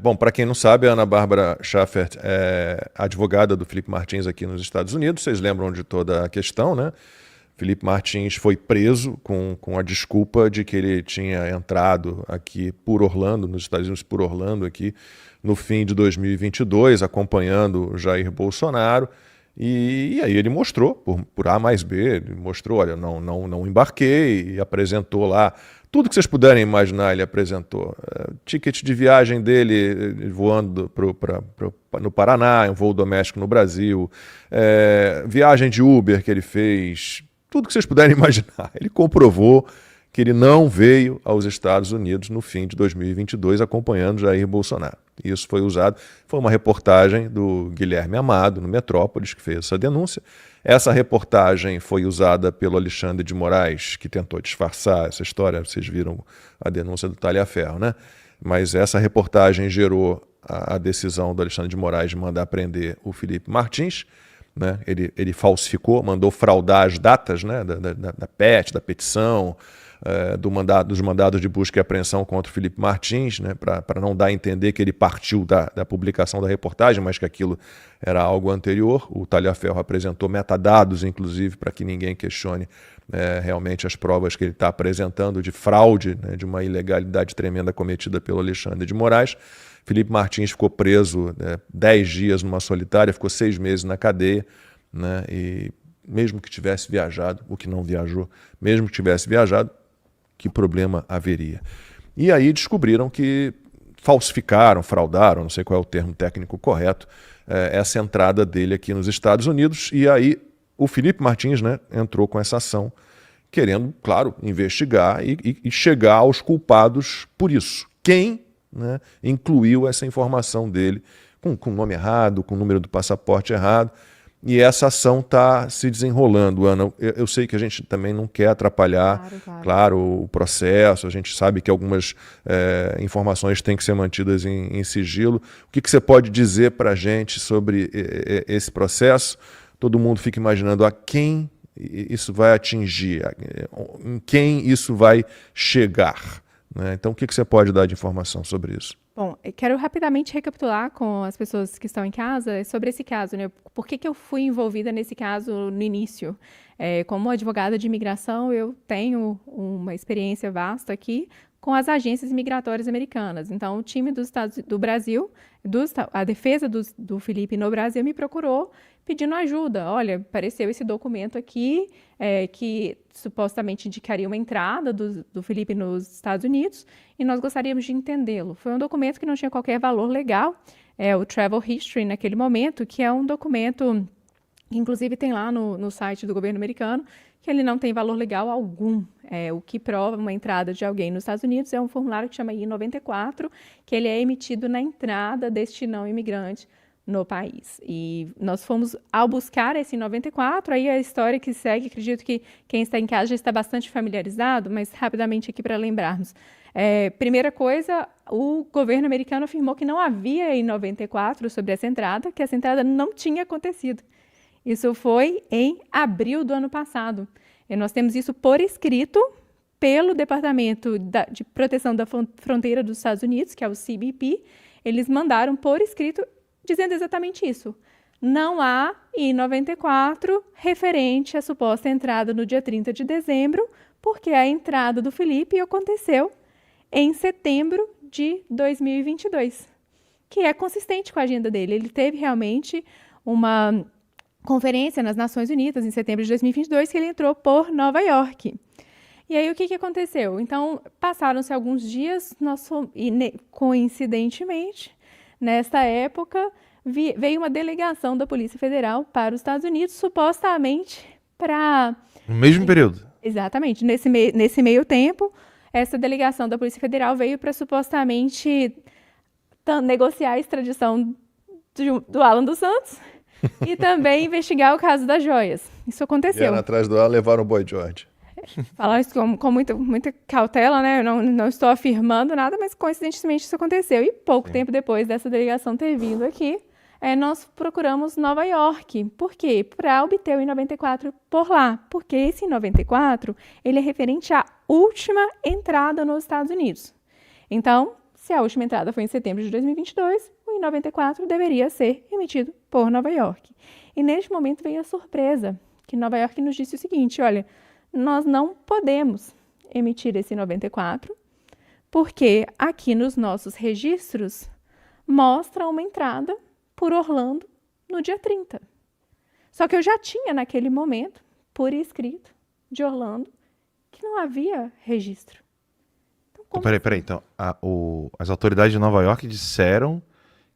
Bom, para quem não sabe, a Ana Bárbara Schaffert é advogada do Felipe Martins aqui nos Estados Unidos. Vocês lembram de toda a questão, né? Felipe Martins foi preso com a desculpa de que ele tinha entrado aqui por Orlando, nos Estados Unidos por Orlando, aqui no fim de 2022, acompanhando Jair Bolsonaro. E aí ele mostrou, por A mais B, ele mostrou, olha, não embarquei, e apresentou lá tudo que vocês puderem imaginar, ele apresentou. Ticket de viagem dele voando no Paraná, um voo doméstico no Brasil, viagem de Uber que ele fez, tudo que vocês puderem imaginar. Ele comprovou que ele não veio aos Estados Unidos no fim de 2022 acompanhando Jair Bolsonaro. Isso foi usado, foi uma reportagem do Guilherme Amado, no Metrópolis, que fez essa denúncia. Essa reportagem foi usada pelo Alexandre de Moraes, que tentou disfarçar essa história, vocês viram a denúncia do Talhaferro, né? Mas essa reportagem gerou a decisão do Alexandre de Moraes de mandar prender o Felipe Martins, né? Ele falsificou, mandou fraudar as datas, né? da PET, da petição, dos mandados de busca e apreensão contra o Felipe Martins, né, para não dar a entender que ele partiu da publicação da reportagem, mas que aquilo era algo anterior. O Talhaferro apresentou metadados, inclusive, para que ninguém questione realmente as provas que ele está apresentando de fraude, né, de uma ilegalidade tremenda cometida pelo Alexandre de Moraes. Felipe Martins ficou preso 10 dias numa solitária, ficou 6 meses na cadeia, né, e mesmo que tivesse viajado, o que não viajou, mesmo que tivesse viajado, que problema haveria? E aí descobriram que falsificaram, fraudaram, não sei qual é o termo técnico correto, essa entrada dele aqui nos Estados Unidos. E aí o Felipe Martins, né, entrou com essa ação, querendo, claro, investigar e chegar aos culpados por isso. Quem, né, incluiu essa informação dele com o nome errado, com o número do passaporte errado. E essa ação está se desenrolando, Ana. Eu sei que a gente também não quer atrapalhar, claro, o processo. A gente sabe que algumas informações têm que ser mantidas em sigilo. O que você pode dizer para a gente sobre esse processo? Todo mundo fica imaginando a quem isso vai atingir, em quem isso vai chegar, né? Então, o que você pode dar de informação sobre isso? Bom, eu quero rapidamente recapitular com as pessoas que estão em casa sobre esse caso, né? Por que eu fui envolvida nesse caso no início? Como advogada de imigração, eu tenho uma experiência vasta aqui com as agências migratórias americanas. Então, o time do Brasil, a defesa do Felipe no Brasil me procurou pedindo ajuda. Olha, apareceu esse documento aqui que supostamente indicaria uma entrada do Felipe nos Estados Unidos e nós gostaríamos de entendê-lo. Foi um documento que não tinha qualquer valor legal, o Travel History naquele momento, que é um documento que inclusive tem lá no site do governo americano, que ele não tem valor legal algum. O que prova uma entrada de alguém nos Estados Unidos é um formulário que chama I-94, que ele é emitido na entrada deste não imigrante no país. E nós fomos ao buscar esse 94, aí a história que segue, acredito que quem está em casa já está bastante familiarizado, mas rapidamente aqui para lembrarmos. Primeira coisa, o governo americano afirmou que não havia em 94 sobre essa entrada, que essa entrada não tinha acontecido. Isso foi em abril do ano passado. E nós temos isso por escrito pelo Departamento de Proteção da Fronteira dos Estados Unidos, que é o CBP. Eles mandaram por escrito dizendo exatamente isso. Não há I-94 referente à suposta entrada no dia 30 de dezembro, porque a entrada do Felipe aconteceu em setembro de 2022, que é consistente com a agenda dele. Ele teve realmente uma conferência nas Nações Unidas em setembro de 2022, que ele entrou por Nova York. E aí o que aconteceu? Então, passaram-se alguns dias, coincidentemente, nesta época, veio uma delegação da Polícia Federal para os Estados Unidos, supostamente para... No mesmo período? Exatamente. Nesse meio tempo, essa delegação da Polícia Federal veio para supostamente negociar a extradição do Alan dos Santos e também investigar o caso das joias. Isso aconteceu. Vieram atrás do Alan, levaram o Boy George. Falar isso com muita cautela, né? Eu não estou afirmando nada, mas coincidentemente isso aconteceu. E pouco tempo depois dessa delegação ter vindo aqui, nós procuramos Nova York. Por quê? Para obter o I-94 por lá. Porque esse I-94, ele é referente à última entrada nos Estados Unidos. Então, Se a última entrada foi em setembro de 2022, o I-94 deveria ser emitido por Nova York. E neste momento veio a surpresa, que Nova York nos disse o seguinte, olha, nós não podemos emitir esse I-94, porque aqui nos nossos registros mostra uma entrada por Orlando no dia 30. Só que eu já tinha naquele momento, por escrito, de Orlando, que não havia registro. Então, peraí. Então, as autoridades de Nova York disseram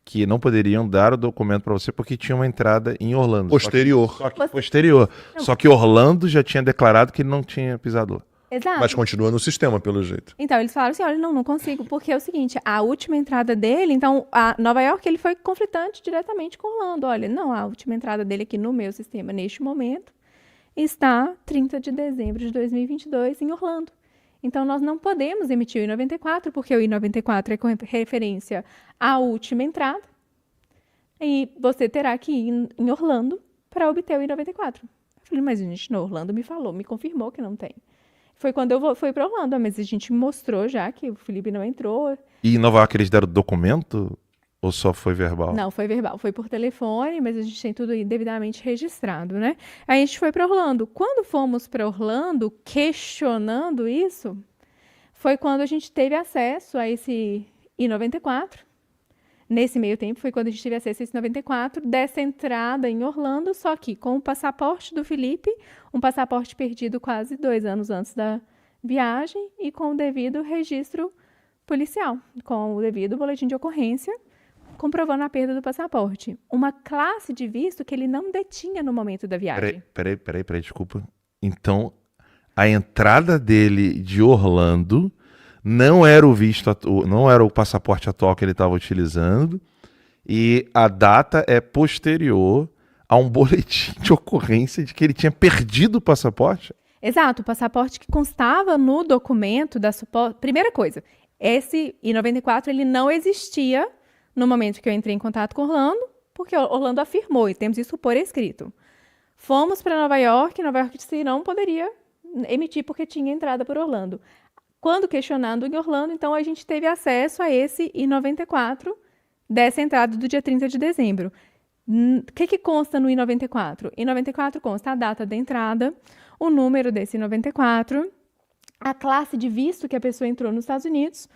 que não poderiam dar o documento para você porque tinha uma entrada em Orlando. Posterior. Posterior. Só que Orlando já tinha declarado que ele não tinha pisado lá. Exato. Mas continua no sistema, pelo jeito. Então, eles falaram assim, olha, não consigo, porque é o seguinte, a última entrada dele, então, a Nova York, ele foi conflitante diretamente com Orlando. Olha, não, a última entrada dele aqui no meu sistema, neste momento, está 30 de dezembro de 2022 em Orlando. Então, nós não podemos emitir o I-94, porque o I-94 é com referência à última entrada, e você terá que ir em Orlando para obter o I-94. Eu falei, mas a gente, no Orlando me confirmou que não tem. Foi quando eu fui para Orlando, mas a gente mostrou já que o Felipe não entrou. E em Nova York eles deram documento ou só foi verbal? Não, foi verbal. Foi por telefone, mas a gente tem tudo aí devidamente registrado, né? Aí a gente foi para Orlando. Quando fomos para Orlando, questionando isso, foi quando a gente teve acesso a esse I-94. Nesse meio tempo foi quando a gente teve acesso a esse 94, dessa entrada em Orlando, só que com o passaporte do Felipe, um passaporte perdido quase 2 anos antes da viagem e com o devido registro policial, com o devido boletim de ocorrência, comprovando a perda do passaporte. Uma classe de visto que ele não detinha no momento da viagem. Peraí, desculpa. Então, a entrada dele de Orlando não era o visto, não era o passaporte atual que ele estava utilizando, e a data é posterior a um boletim de ocorrência de que ele tinha perdido o passaporte? Exato, o passaporte que constava no documento da primeira coisa, esse I-94 ele não existia no momento que eu entrei em contato com Orlando, porque Orlando afirmou, e temos isso por escrito. Fomos para Nova York disse que não poderia emitir porque tinha entrada por Orlando. Quando questionando em Orlando, então a gente teve acesso a esse I-94 dessa entrada do dia 30 de dezembro. O que consta no I-94? I-94 consta a data da entrada, o número desse I-94, a classe de visto que a pessoa entrou nos Estados Unidos,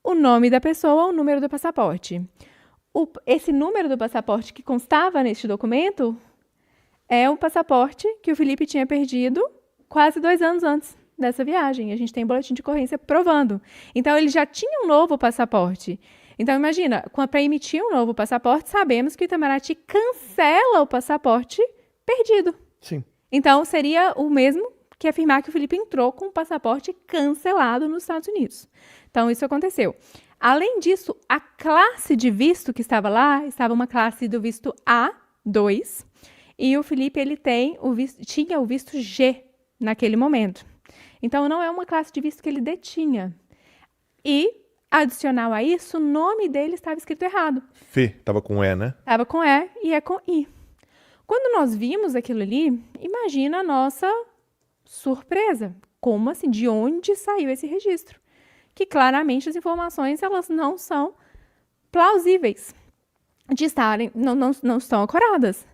o nome da pessoa, o número do passaporte. Esse número do passaporte que constava neste documento é o passaporte que o Felipe tinha perdido quase 2 anos antes dessa viagem. A gente tem boletim de ocorrência provando. Então, ele já tinha um novo passaporte. Então, imagina, para emitir um novo passaporte, sabemos que o Itamaraty cancela o passaporte perdido. Sim. Então, seria o mesmo que afirmar que o Felipe entrou com o passaporte cancelado nos Estados Unidos. Então, isso aconteceu. Além disso, a classe de visto que estava lá, estava uma classe do visto A2, e o Felipe ele tinha o visto G naquele momento. Então, não é uma classe de visto que ele detinha. E, adicional a isso, o nome dele estava escrito errado. Estava com E, né? Estava com E e é com I. Quando nós vimos aquilo ali, imagina a nossa surpresa. Como assim? De onde saiu esse registro? Que claramente as informações elas não são plausíveis de estarem, não estão ancoradas.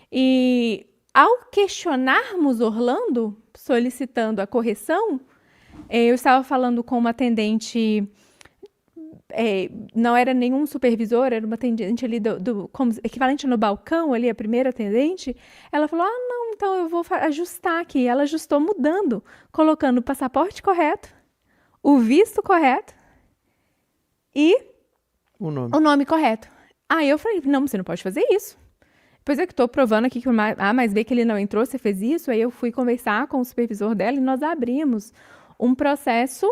E ao questionarmos Orlando, solicitando a correção, eu estava falando com uma atendente, não era nenhum supervisor, era uma atendente ali como equivalente no balcão ali, a primeira atendente. Ela falou, não, então eu vou ajustar aqui. Ela ajustou mudando, colocando o passaporte correto, o visto correto e o nome correto. Aí eu falei, não, você não pode fazer isso. Depois é que estou provando aqui que o A mais B que ele não entrou, você fez isso. Aí eu fui conversar com o supervisor dela e nós abrimos um processo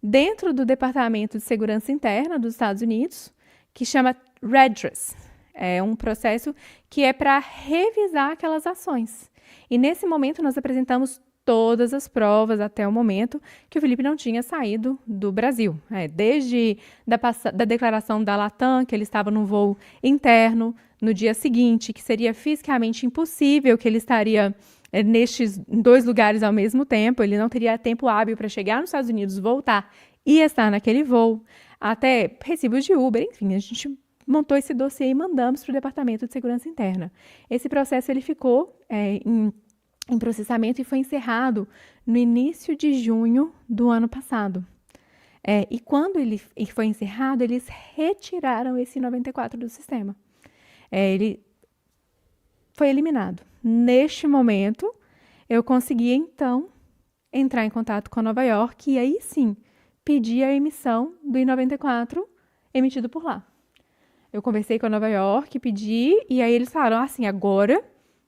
dentro do Departamento de Segurança Interna dos Estados Unidos, que chama Redress. É um processo que é para revisar aquelas ações. E nesse momento nós apresentamos todas as provas até o momento que o Felipe não tinha saído do Brasil. Desde da declaração da Latam, que ele estava num voo interno, no dia seguinte, que seria fisicamente impossível que ele estaria nestes 2 lugares ao mesmo tempo, ele não teria tempo hábil para chegar nos Estados Unidos, voltar ia estar naquele voo, até recibos de Uber, enfim, a gente montou esse dossiê e mandamos para o Departamento de Segurança Interna. Esse processo ele ficou em processamento e foi encerrado no início de junho do ano passado. E quando ele foi encerrado, eles retiraram esse 94 do sistema. Ele foi eliminado. Neste momento, eu consegui, então, entrar em contato com Nova York e aí sim, pedir a emissão do I-94 emitido por lá. Eu conversei com Nova York, pedi, e aí eles falaram assim, agora,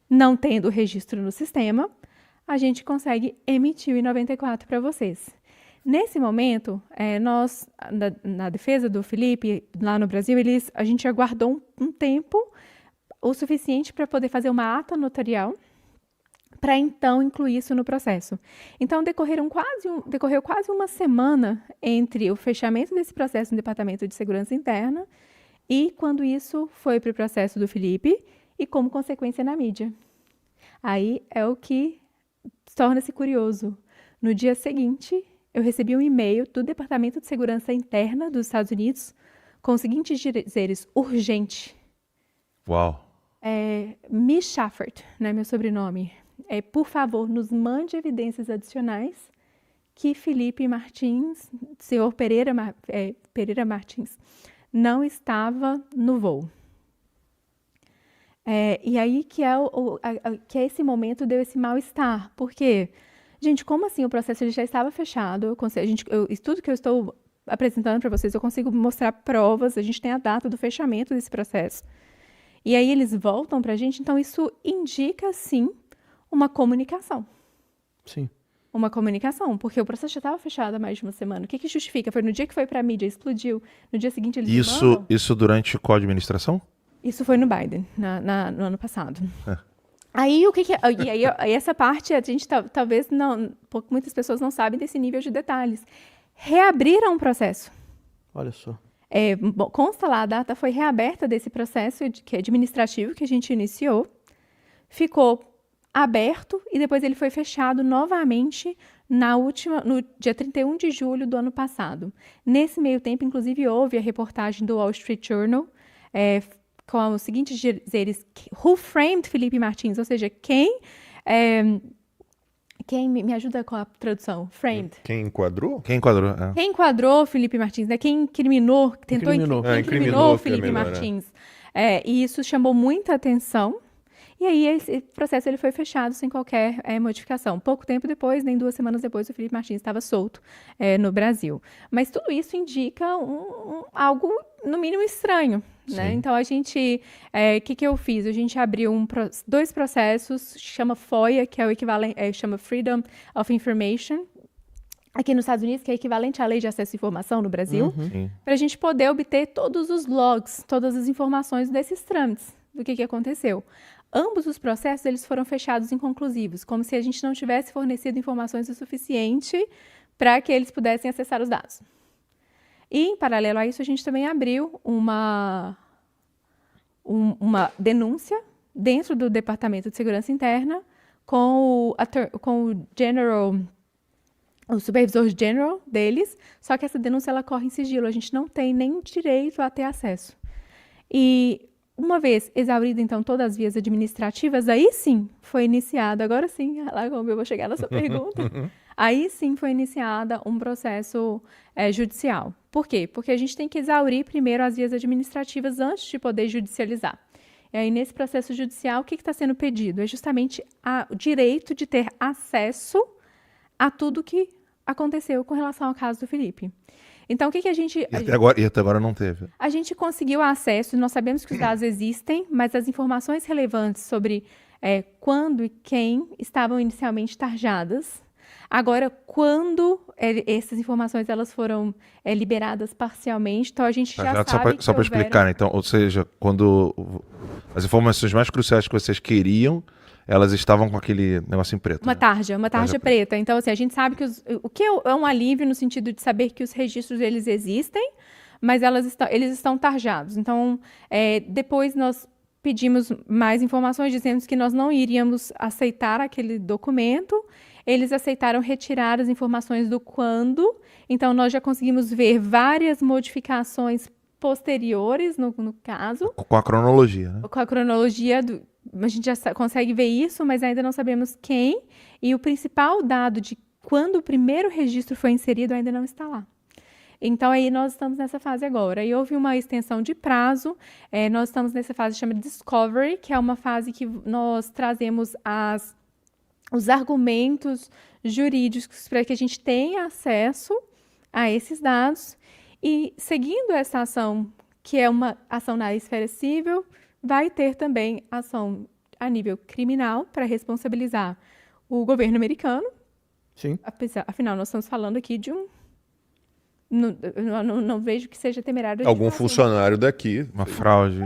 não tendo registro no sistema, a gente consegue emitir o I-94 para vocês. Nesse momento, nós, na defesa do Felipe, lá no Brasil, a gente aguardou um tempo o suficiente para poder fazer uma ata notarial para então incluir isso no processo. Então, decorreu quase uma semana entre o fechamento desse processo no Departamento de Segurança Interna e quando isso foi para o processo do Felipe e como consequência na mídia. Aí é o que torna-se curioso. No dia seguinte, eu recebi um e-mail do Departamento de Segurança Interna dos Estados Unidos com os seguintes dizeres: urgente. Uau. Miss Schaffert, né, meu sobrenome. Por favor, nos mande evidências adicionais que Felipe Martins, senhor Pereira Martins, não estava no voo. E aí que é esse momento deu esse mal-estar. Por quê? Gente, como assim o processo ele já estava fechado? Tudo que eu estou apresentando para vocês, eu consigo mostrar provas, a gente tem a data do fechamento desse processo. E aí eles voltam para a gente, então isso indica, sim, uma comunicação. Sim. Uma comunicação, porque o processo já estava fechado há mais de uma semana. O que justifica? Foi no dia que foi para a mídia, explodiu. No dia seguinte eles mandam. Isso durante qual administração? Isso foi no Biden, no ano passado. Aí, aí essa parte, a gente talvez não... Muitas pessoas não sabem desse nível de detalhes. Reabriram o processo. Olha só. Consta lá, a data foi reaberta desse processo que é administrativo que a gente iniciou. Ficou aberto e depois ele foi fechado novamente no dia 31 de julho do ano passado. Nesse meio tempo, inclusive, houve a reportagem do Wall Street Journal com os seguintes dizeres: Who framed Felipe Martins? Ou seja, quem me ajuda com a tradução? Framed. Quem enquadrou? Quem enquadrou? Quem enquadrou Felipe Martins, né? Quem incriminou, incriminou Felipe Martins. E isso chamou muita atenção. E aí esse processo ele foi fechado sem qualquer modificação. Pouco tempo depois, nem 2 semanas depois, o Felipe Martins estava solto no Brasil. Mas tudo isso indica algo, no mínimo, estranho. Né? Então, a gente... que eu fiz? A gente abriu 2 processos, chama FOIA, que é o equivalente... chama Freedom of Information, aqui nos Estados Unidos, que é equivalente à Lei de Acesso à Informação no Brasil, para a gente poder obter todos os logs, todas as informações desses trâmites, do que aconteceu. Ambos os processos eles foram fechados inconclusivos, como se a gente não tivesse fornecido informações o suficiente para que eles pudessem acessar os dados. E, em paralelo a isso, a gente também abriu uma denúncia dentro do Departamento de Segurança Interna com o supervisor general deles, só que essa denúncia ela corre em sigilo, a gente não tem nem direito a ter acesso. E uma vez exaurida, então, todas as vias administrativas, aí sim foi iniciado, agora sim, lá como eu vou chegar na sua pergunta, aí sim foi iniciada um processo judicial. Por quê? Porque a gente tem que exaurir primeiro as vias administrativas antes de poder judicializar. E aí, nesse processo judicial, o que está sendo pedido? É justamente o direito de ter acesso a tudo que aconteceu com relação ao caso do Felipe. Então, o que a gente... E até agora não teve. A gente conseguiu acesso, nós sabemos que os dados existem, mas as informações relevantes sobre quando e quem estavam inicialmente tarjadas. Agora, quando essas informações elas foram liberadas parcialmente, então a gente já sabe que só para explicar, né? Então, ou seja, quando as informações mais cruciais que vocês queriam, elas estavam com aquele negócio em preto. Uma tarja preta. Então, assim, a gente sabe que o que é um alívio no sentido de saber que os registros eles existem, mas eles estão tarjados. Então, depois nós pedimos mais informações, dizendo que nós não iríamos aceitar aquele documento. eles aceitaram retirar as informações do quando. Então, nós já conseguimos ver várias modificações posteriores no caso. Com a cronologia, né? Com a cronologia, a gente já consegue ver isso, mas ainda não sabemos quem. E o principal dado de quando o primeiro registro foi inserido ainda não está lá. Então, aí nós estamos nessa fase agora. E houve uma extensão de prazo. Nós estamos nessa fase que chama Discovery, que é uma fase que nós trazemos os argumentos jurídicos para que a gente tenha acesso a esses dados. E, seguindo essa ação, que é uma ação na esfera civil, vai ter também ação a nível criminal para responsabilizar o governo americano. Sim. Afinal, nós estamos falando aqui de um... Não vejo que seja temerário. Algum funcionário daqui. Uma fraude.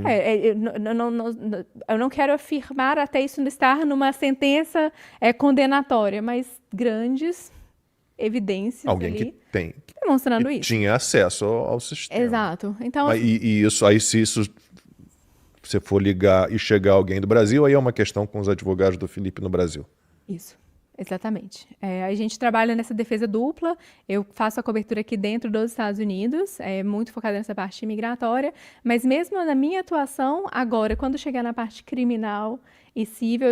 Eu não quero afirmar até isso estar numa sentença condenatória, mas grandes evidências Alguém ali que tem. demonstrando Que isso. tinha acesso ao sistema. Exato. Então, E isso, aí se você for ligar e chegar alguém do Brasil, aí é uma questão com os advogados do Felipe no Brasil. isso. Exatamente. A gente trabalha nessa defesa dupla, eu faço a cobertura aqui dentro dos Estados Unidos, muito focada nessa parte imigratória, mas mesmo na minha atuação, agora, quando chegar na parte criminal e civil,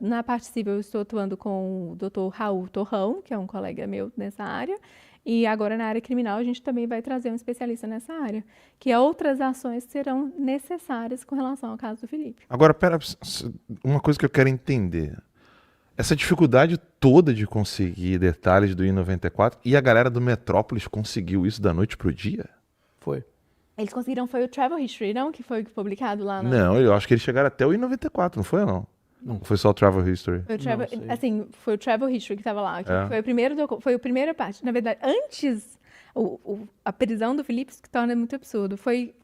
na parte civil eu estou atuando com o Dr. Raul Torrão, que é um colega meu nessa área, e agora na área criminal a gente também vai trazer um especialista nessa área, que outras ações serão necessárias com relação ao caso do Felipe. Agora, pera, uma coisa que eu quero entender. Essa dificuldade toda de conseguir detalhes do I-94, e a galera do Metrópolis conseguiu isso da noite pro dia? Foi. Eles conseguiram, foi o Travel History, não? Que foi publicado lá na... Não, eu acho que eles chegaram até o I-94, não foi ou não? Não. Foi só o Travel History. Foi o Travel, Não sei. assim, foi o Travel History que estava lá. Que É. foi a primeira parte. Na verdade, antes, a prisão do Felipe se torna muito absurdo. Foi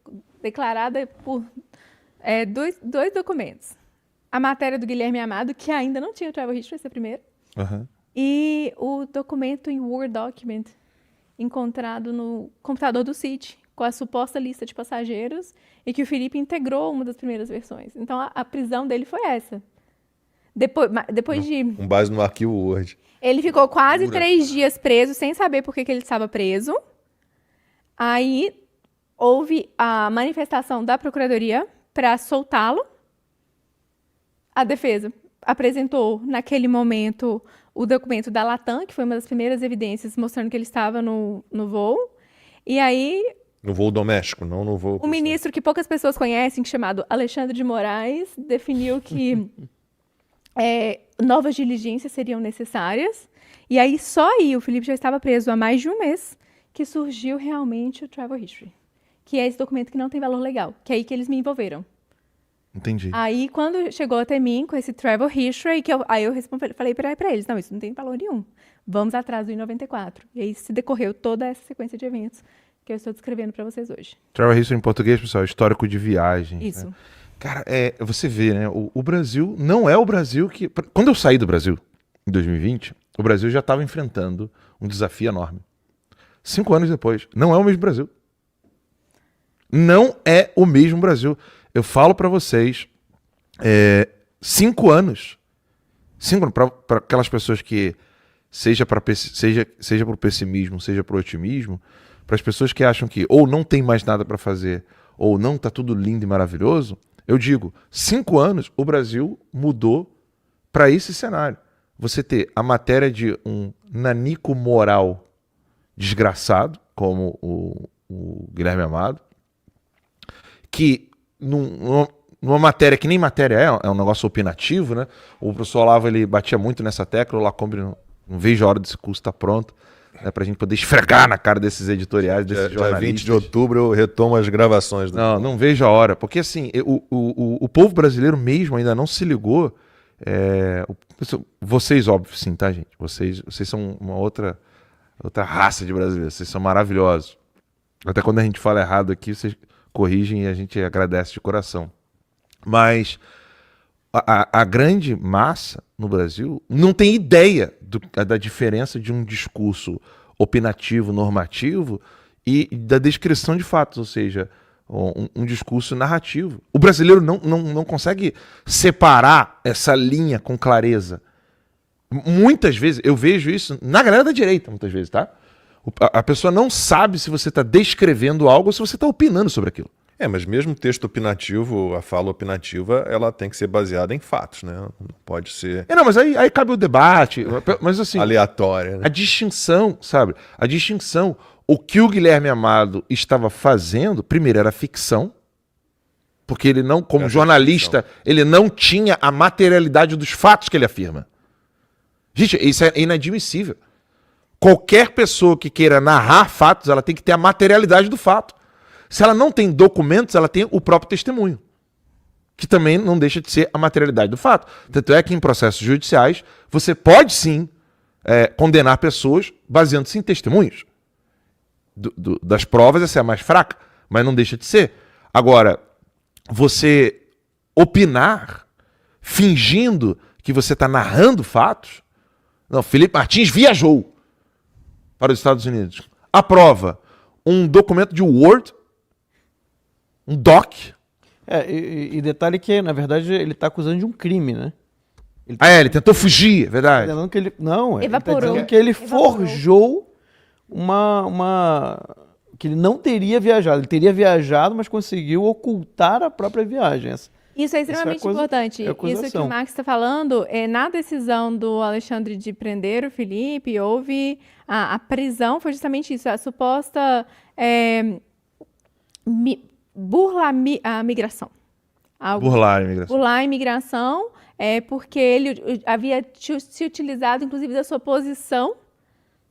declarada por dois documentos. A matéria do Guilherme Amado, que ainda não tinha o Travel History, esse é o primeiro. Uhum. E o documento em Word Document, encontrado no computador do Citi, com a suposta lista de passageiros, e que o Felipe integrou uma das primeiras versões. Então, a prisão dele foi essa. Depois de... Com base no arquivo Word. Ele ficou quase 3 dias preso, sem saber por que ele estava preso. Aí, houve a manifestação da Procuradoria para soltá-lo. A defesa apresentou, naquele momento, o documento da Latam, que foi uma das primeiras evidências mostrando que ele estava no voo. E aí, No voo doméstico, não no voo... um ministro que poucas pessoas conhecem, chamado Alexandre de Moraes, definiu que novas diligências seriam necessárias. E aí, só aí, o Felipe já estava preso há mais de um mês, que surgiu realmente o Travel History, que é esse documento que não tem valor legal, que é aí que eles me envolveram. Entendi. Aí, quando chegou até mim com esse Travel History, aí eu falei para eles, não, isso não tem valor nenhum. Vamos atrás do I-94. E aí se decorreu toda essa sequência de eventos que eu estou descrevendo para vocês hoje. Travel History em português, pessoal, histórico de viagem. Isso. Né? Cara, você vê, né? O Brasil não é o Brasil que... Quando eu saí do Brasil, em 2020, o Brasil já estava enfrentando um desafio enorme. 5 anos depois, não é o mesmo Brasil. Não é o mesmo Brasil. Eu falo para vocês, 5 anos. 5 anos, para aquelas pessoas que, seja para o pessimismo, seja para o otimismo, para as pessoas que acham que ou não tem mais nada para fazer, ou não está tudo lindo e maravilhoso, eu digo, 5 anos o Brasil mudou para esse cenário. Você ter a matéria de um nanico moral desgraçado, como o Guilherme Amado, que numa matéria que nem matéria é um negócio opinativo, né? O professor Olavo, ele batia muito nessa tecla, o Lacombe não vejo a hora desse curso estar pronto, né, pra gente poder esfregar na cara desses editoriais, desses Dia jornalistas. 20 de outubro eu retomo as gravações. Não vejo a hora, porque assim, o povo brasileiro mesmo ainda não se ligou, vocês, óbvio, sim, tá, gente? Vocês são uma outra raça de brasileiros, vocês são maravilhosos. Até quando a gente fala errado aqui, vocês corrigem e a gente agradece de coração. Mas a grande massa no Brasil não tem ideia da diferença de um discurso opinativo, normativo e da descrição de fatos, ou seja, um discurso narrativo. O brasileiro não consegue separar essa linha com clareza. Muitas vezes, eu vejo isso na galera da direita, muitas vezes, tá? A pessoa não sabe se você está descrevendo algo ou se você está opinando sobre aquilo. Mas mesmo texto opinativo, a fala opinativa, ela tem que ser baseada em fatos, né? Não pode ser Não, mas aí cabe o debate. Mas assim, aleatória, né? a distinção, sabe? A distinção. O que o Guilherme Amado estava fazendo, primeiro, era ficção, porque ele não, como Essa jornalista, ele não tinha a materialidade dos fatos que ele afirma. Gente, isso é inadmissível. Qualquer pessoa que queira narrar fatos, ela tem que ter a materialidade do fato. Se ela não tem documentos, ela tem o próprio testemunho, que também não deixa de ser a materialidade do fato. Tanto é que em processos judiciais, você pode sim condenar pessoas baseando-se em testemunhos. Das provas, essa é a mais fraca, mas não deixa de ser. Agora, você opinar fingindo que você está narrando fatos... Não, Felipe Martins viajou para os Estados Unidos. Aprova um documento de Word, um doc. E detalhe que, na verdade, ele está acusando de um crime, né? Ele tentou fugir, é verdade. Tá dizendo que ele, não, ele tá Evaporou. dizendo que ele Evaporou. forjou que ele não teria viajado. Ele teria viajado, mas conseguiu ocultar a própria viagem. Isso é extremamente importante. Isso que o Max está falando, na decisão do Alexandre de prender o Felipe, houve a prisão, foi justamente isso, a suposta burla a migração. Burlar a imigração. Burlar a imigração, porque ele havia se utilizado, inclusive, da sua posição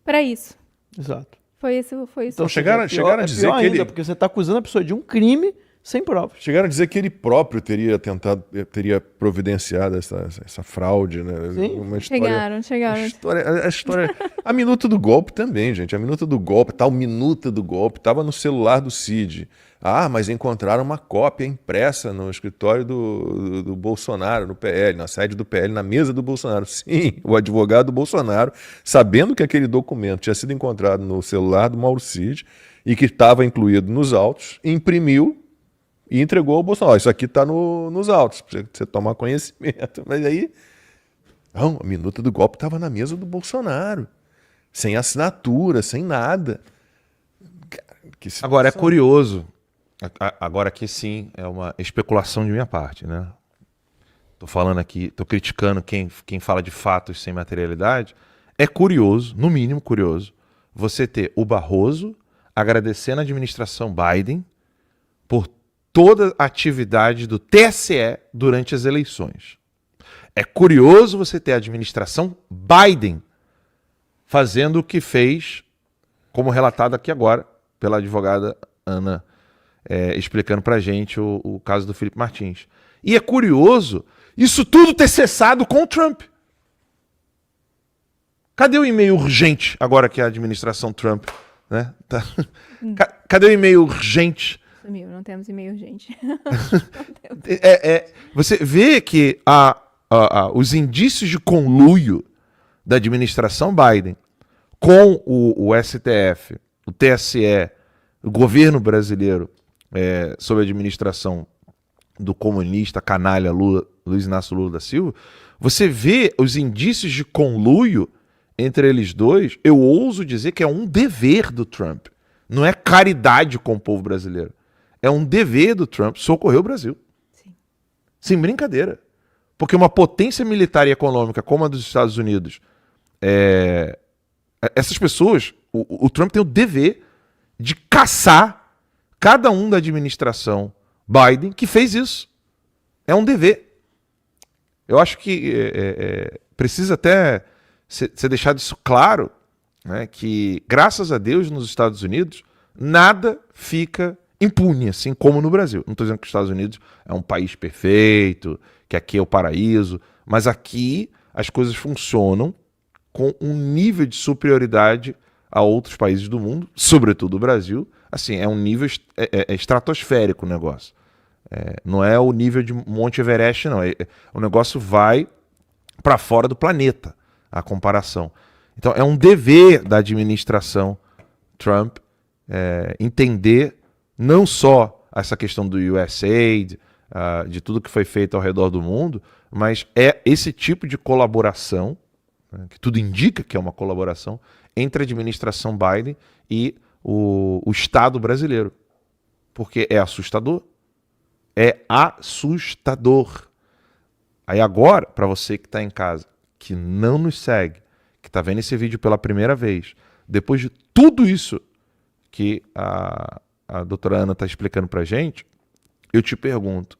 para isso. Exato. Foi isso. Então chegaram a dizer pior que ainda, ele... porque você está acusando a pessoa de um crime sem provas. Chegaram a dizer que ele próprio teria providenciado essa fraude, né? Sim. Uma história, Chegaram. A minuta do golpe também, gente. A minuta do golpe, tal minuta do golpe, estava no celular do Cid. Mas encontraram uma cópia impressa no escritório do Bolsonaro, no PL, na sede do PL, na mesa do Bolsonaro. Sim, o advogado do Bolsonaro, sabendo que aquele documento tinha sido encontrado no celular do Mauro Cid e que estava incluído nos autos, imprimiu e entregou ao Bolsonaro. Isso aqui está nos autos, para você tomar conhecimento. Mas aí, não, a minuta do golpe estava na mesa do Bolsonaro, sem assinatura, sem nada. Agora, é curioso, agora aqui sim, é uma especulação de minha parte, né? Tô falando aqui, tô criticando quem fala de fatos sem materialidade. É curioso, no mínimo curioso, você ter o Barroso agradecendo a administração Biden por toda a atividade do TSE durante as eleições. É curioso você ter a administração Biden fazendo o que fez, como relatado aqui agora pela advogada Ana, explicando pra gente o caso do Felipe Martins. E é curioso isso tudo ter cessado com o Trump. Cadê o e-mail urgente, agora que a administração Trump, né? Cadê o e-mail urgente? Sumiu, não temos e-mail urgente. Você vê que os indícios de conluio da administração Biden com o STF, o TSE, o governo brasileiro, sob a administração do comunista canalha Luiz Inácio Lula da Silva, você vê os indícios de conluio entre eles dois. Eu ouso dizer que é um dever do Trump. Não é caridade com o povo brasileiro. É um dever do Trump socorrer o Brasil. Sim. Sem brincadeira. Porque uma potência militar e econômica como a dos Estados Unidos, essas pessoas, o Trump tem o dever de caçar cada um da administração Biden que fez isso. É um dever. Eu acho que precisa até ser deixado isso claro, né, que, graças a Deus, nos Estados Unidos, nada fica impune, assim como no Brasil. Não estou dizendo que os Estados Unidos é um país perfeito, que aqui é o paraíso, mas aqui as coisas funcionam com um nível de superioridade a outros países do mundo, sobretudo o Brasil. Assim, é um nível estratosférico o negócio. Não é o nível de Monte Everest, não. O negócio vai para fora do planeta, a comparação. Então, é um dever da administração Trump entender não só essa questão do USAID, de tudo que foi feito ao redor do mundo, mas é esse tipo de colaboração, né, que tudo indica que é uma colaboração, entre a administração Biden e o Estado brasileiro. Porque é assustador. É assustador. Aí agora, para você que está em casa, que não nos segue, que está vendo esse vídeo pela primeira vez, depois de tudo isso que a doutora Ana está explicando para a gente, eu te pergunto,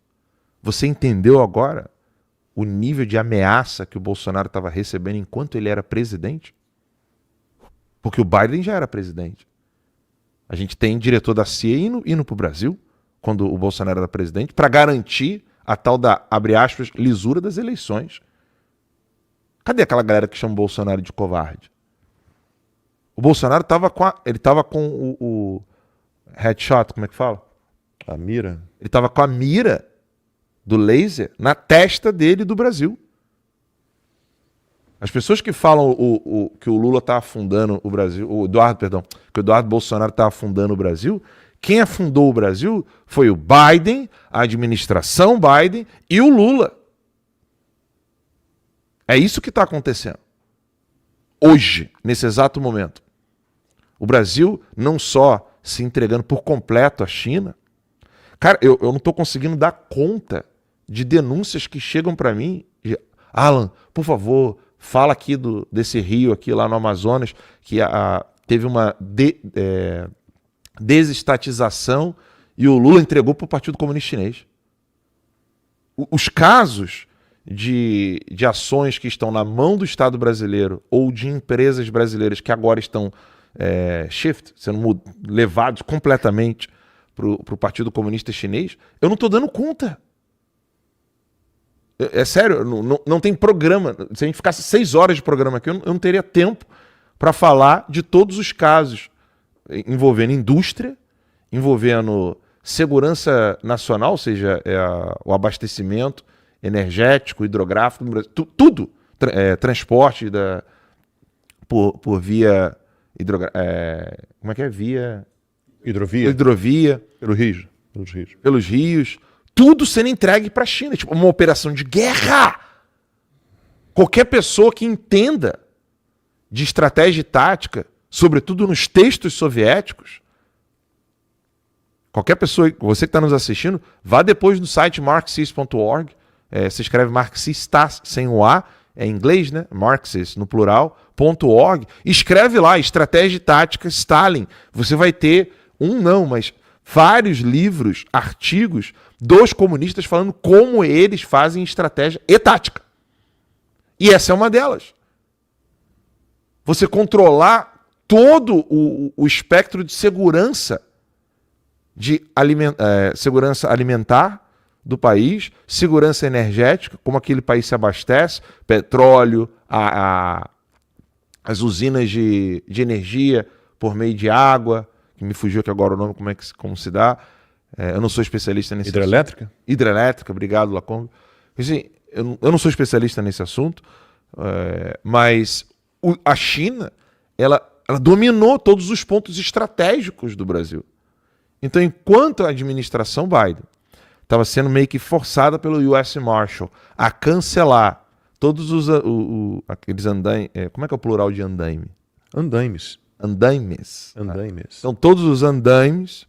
você entendeu agora o nível de ameaça que o Bolsonaro estava recebendo enquanto ele era presidente? Porque o Biden já era presidente. A gente tem diretor da CIA indo para o Brasil, quando o Bolsonaro era presidente, para garantir a tal da, abre aspas, lisura das eleições. Cadê aquela galera que chama o Bolsonaro de covarde? O Bolsonaro estava com o headshot, como é que fala? A mira. Ele estava com a mira do laser na testa dele do Brasil. As pessoas que falam que o Lula está afundando o Brasil, que o Eduardo Bolsonaro está afundando o Brasil, quem afundou o Brasil foi o Biden, a administração Biden e o Lula. É isso que está acontecendo. Hoje, nesse exato momento. O Brasil não só se entregando por completo à China. Cara, eu não estou conseguindo dar conta de denúncias que chegam para mim. Alan, por favor, fala aqui desse rio aqui lá no Amazonas, que teve uma desestatização e o Lula entregou para o Partido Comunista Chinês. Os casos de ações que estão na mão do Estado brasileiro ou de empresas brasileiras que agora estão sendo levados completamente para o Partido Comunista Chinês, eu não estou dando conta. É sério, não tem programa. Se a gente ficasse 6 horas de programa aqui, eu não teria tempo para falar de todos os casos envolvendo indústria, envolvendo segurança nacional, ou seja, o abastecimento energético, hidrográfico, no Brasil, tudo. Transporte por via como é que é? Hidrovia. Pelos rios. Tudo sendo entregue para a China. Tipo, uma operação de guerra. Qualquer pessoa que entenda de estratégia e tática, sobretudo nos textos soviéticos, qualquer pessoa, você que está nos assistindo, vá depois no site marxist.org. Se escreve marxista sem o A, é em inglês, né? Marxist, no plural, .org. Escreve lá, estratégia e tática Stalin. Você vai ter mas vários livros, artigos dos comunistas falando como eles fazem estratégia e tática. E essa é uma delas. Você controlar todo o espectro de segurança, segurança alimentar do país, segurança energética, como aquele país se abastece, petróleo, as usinas de energia por meio de água, que me fugiu aqui agora o nome, como se dá. Eu não sou especialista nesse Hidrelétrica? assunto. Hidrelétrica, obrigado, Lacombe. Assim, eu não sou especialista nesse assunto, mas a China, ela dominou todos os pontos estratégicos do Brasil. Então, enquanto a administração Biden estava sendo meio que forçada pelo US Marshal a cancelar todos aqueles andaimes. Como é que é o plural de andaime? Andaimes. Andaimes. Então, todos os andaimes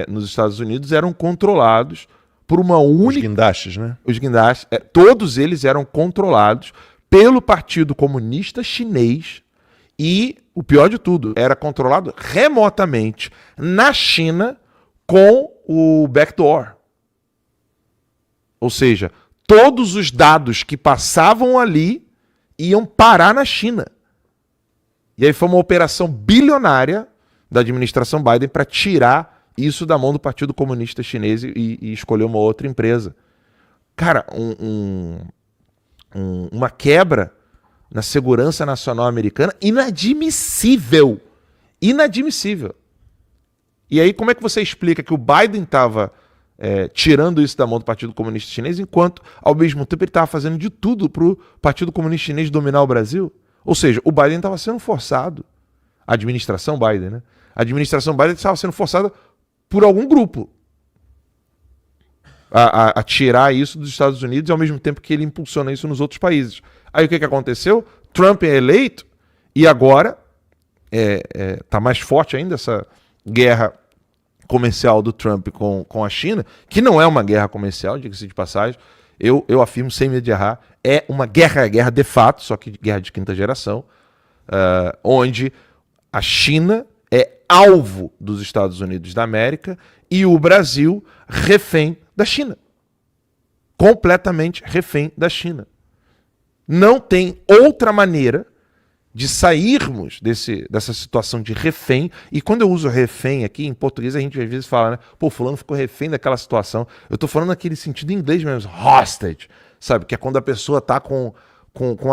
nos Estados Unidos eram controlados por uma única... Os guindastes, né? Os guindastes. Todos eles eram controlados pelo Partido Comunista Chinês e, o pior de tudo, era controlado remotamente na China com o backdoor. Ou seja, todos os dados que passavam ali iam parar na China. E aí foi uma operação bilionária da administração Biden para tirar isso da mão do Partido Comunista Chinês e escolher uma outra empresa. Cara, uma quebra na segurança nacional americana inadmissível. Inadmissível. E aí como é que você explica que o Biden estava tirando isso da mão do Partido Comunista Chinês, enquanto, ao mesmo tempo, ele estava fazendo de tudo para o Partido Comunista Chinês dominar o Brasil? Ou seja, o Biden estava sendo forçado, a administração Biden, né? A administração Biden estava sendo forçada por algum grupo a tirar isso dos Estados Unidos, e ao mesmo tempo que ele impulsiona isso nos outros países. Aí o que aconteceu? Trump é eleito e agora tá mais forte ainda essa guerra comercial do Trump com a China, que não é uma guerra comercial, diga-se de passagem. Eu afirmo sem medo de errar, é uma guerra de fato, só que guerra de quinta geração, onde a China é alvo dos Estados Unidos da América e o Brasil refém da China. Completamente refém da China. Não tem outra maneira de sairmos dessa situação de refém. E quando eu uso refém aqui, em português a gente às vezes fala, né? Pô, fulano ficou refém daquela situação. Eu tô falando naquele sentido em inglês mesmo, hostage, sabe? Que é quando a pessoa tá com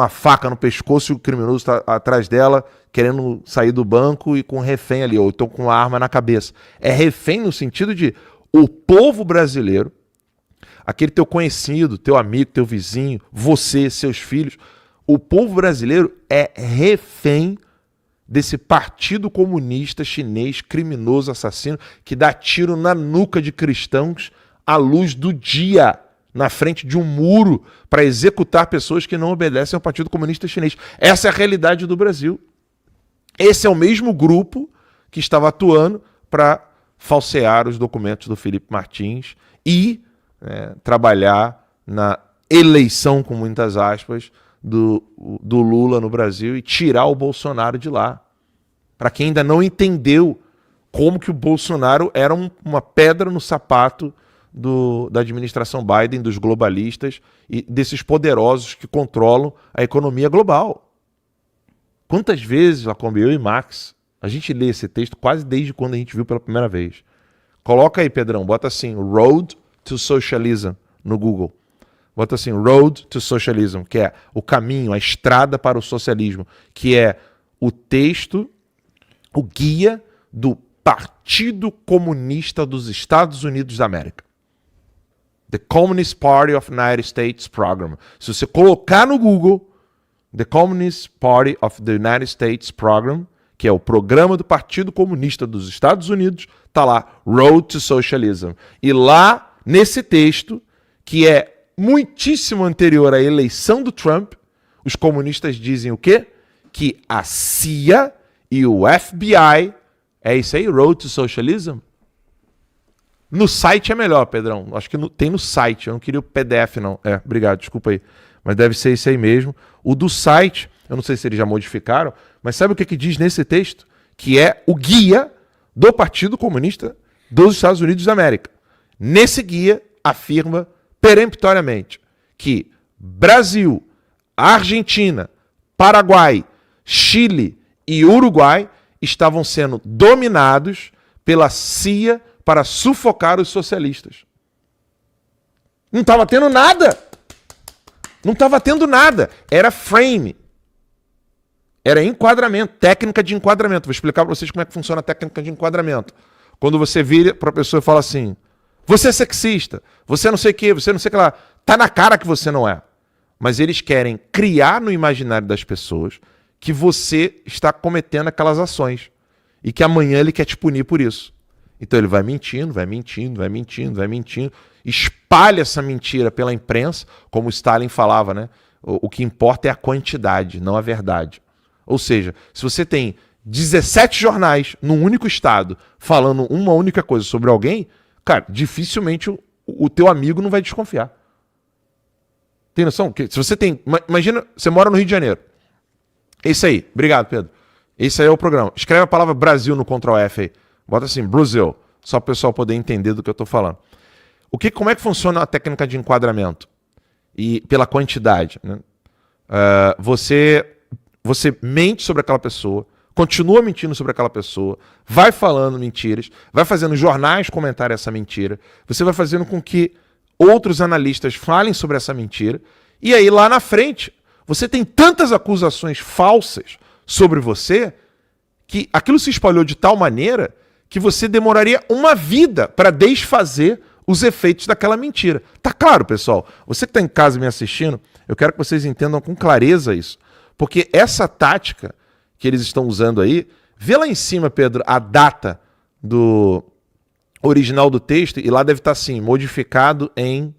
a faca no pescoço e o criminoso está atrás dela, querendo sair do banco e com refém ali, ou então com a arma na cabeça. É refém no sentido de o povo brasileiro, aquele teu conhecido, teu amigo, teu vizinho, você, seus filhos, o povo brasileiro é refém desse partido comunista chinês, criminoso, assassino, que dá tiro na nuca de cristãos à luz do dia, na frente de um muro, para executar pessoas que não obedecem ao Partido Comunista Chinês. Essa é a realidade do Brasil. Esse é o mesmo grupo que estava atuando para falsear os documentos do Felipe Martins e trabalhar na eleição, com muitas aspas, do Lula no Brasil e tirar o Bolsonaro de lá. Para quem ainda não entendeu como que o Bolsonaro era uma pedra no sapato da administração Biden, dos globalistas e desses poderosos que controlam a economia global. Quantas vezes, Lacombe, eu e Max, a gente lê esse texto quase desde quando a gente viu pela primeira vez. Coloca aí, Pedrão, bota assim, Road to Socialism no Google. Bota assim, Road to Socialism, que é o caminho, a estrada para o socialismo, que é o texto, o guia do Partido Comunista dos Estados Unidos da América. The Communist Party of the United States Program. Se você colocar no Google The Communist Party of the United States Program, que é o programa do Partido Comunista dos Estados Unidos, tá lá, Road to Socialism. E lá, nesse texto, que é muitíssimo anterior à eleição do Trump, os comunistas dizem o quê? Que a CIA e o FBI, é isso aí, Road to Socialism? No site é melhor, Pedrão. Acho que tem no site, eu não queria o PDF não. Obrigado, desculpa aí. Mas deve ser isso aí mesmo. O do site, eu não sei se eles já modificaram, mas sabe o que diz nesse texto? Que é o guia do Partido Comunista dos Estados Unidos da América. Nesse guia, afirma peremptoriamente que Brasil, Argentina, Paraguai, Chile e Uruguai estavam sendo dominados pela CIA para sufocar os socialistas. Não estava tendo nada. Não estava tendo nada. Era frame. Era enquadramento, técnica de enquadramento. Vou explicar para vocês como é que funciona a técnica de enquadramento. Quando você vira para a pessoa e fala assim, você é sexista, você não sei o que, você não sei o que lá. Tá na cara que você não é. Mas eles querem criar no imaginário das pessoas que você está cometendo aquelas ações. E que amanhã ele quer te punir por isso. Então ele vai mentindo, espalha essa mentira pela imprensa, como Stalin falava, né? O que importa é a quantidade, não a verdade. Ou seja, se você tem 17 jornais num único estado falando uma única coisa sobre alguém, cara, dificilmente o teu amigo não vai desconfiar. Tem noção? Se você tem... Imagina, você mora no Rio de Janeiro. Esse aí. Obrigado, Pedro. Esse aí é o programa. Escreve a palavra Brasil no Ctrl F aí. Bota assim, Brasil, só para o pessoal poder entender do que eu estou falando. Como é que funciona a técnica de enquadramento? E pela quantidade. Né? Você mente sobre aquela pessoa, continua mentindo sobre aquela pessoa, vai falando mentiras, vai fazendo jornais comentarem essa mentira, você vai fazendo com que outros analistas falem sobre essa mentira, e aí lá na frente, você tem tantas acusações falsas sobre você, que aquilo se espalhou de tal maneira que você demoraria uma vida para desfazer os efeitos daquela mentira. Tá claro, pessoal? Você que está em casa me assistindo, eu quero que vocês entendam com clareza isso. Porque essa tática que eles estão usando aí, vê lá em cima, Pedro, a data do original do texto, e lá deve estar assim, modificado em...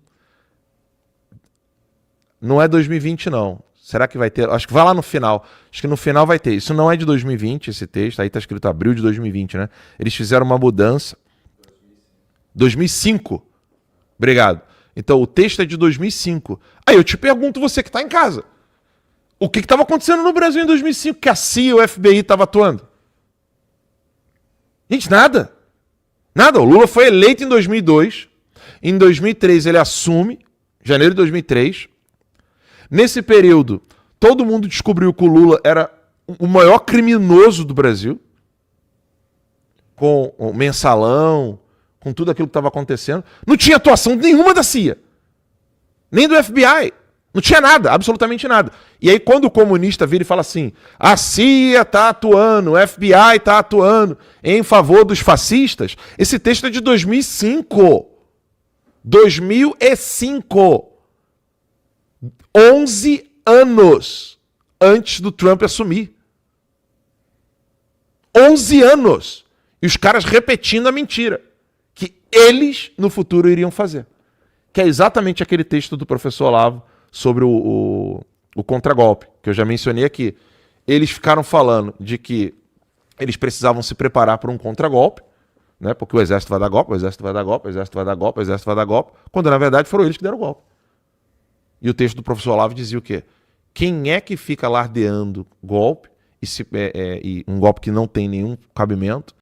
Não é 2020, não. Será que vai ter? Acho que vai lá no final. Acho que no final vai ter. Isso não é de 2020, esse texto. Aí tá escrito abril de 2020, né? Eles fizeram uma mudança. 2005. Obrigado. Então, o texto é de 2005. Aí eu te pergunto, você que tá em casa. O que estava acontecendo no Brasil em 2005 que a CIA e o FBI estavam atuando? Gente, nada. Nada. O Lula foi eleito em 2002. Em 2003 ele assume, janeiro de 2003. Nesse período, todo mundo descobriu que o Lula era o maior criminoso do Brasil. Com o mensalão, com tudo aquilo que estava acontecendo. Não tinha atuação nenhuma da CIA. Nem do FBI. Não tinha nada, absolutamente nada. E aí quando o comunista vira e fala assim, a CIA está atuando, o FBI está atuando em favor dos fascistas, esse texto é de 2005. 2005. 11 anos antes do Trump assumir. 11 anos. E os caras repetindo a mentira que eles no futuro iriam fazer. Que é exatamente aquele texto do professor Olavo sobre o contragolpe, que eu já mencionei aqui. Eles ficaram falando de que eles precisavam se preparar para um contragolpe, né? Porque o exército vai dar golpe, o exército vai dar golpe, o exército vai dar golpe, o exército vai dar golpe, quando na verdade foram eles que deram o golpe. E o texto do professor Olavo dizia o quê? Quem é que fica alardeando golpe, e um golpe que não tem nenhum cabimento,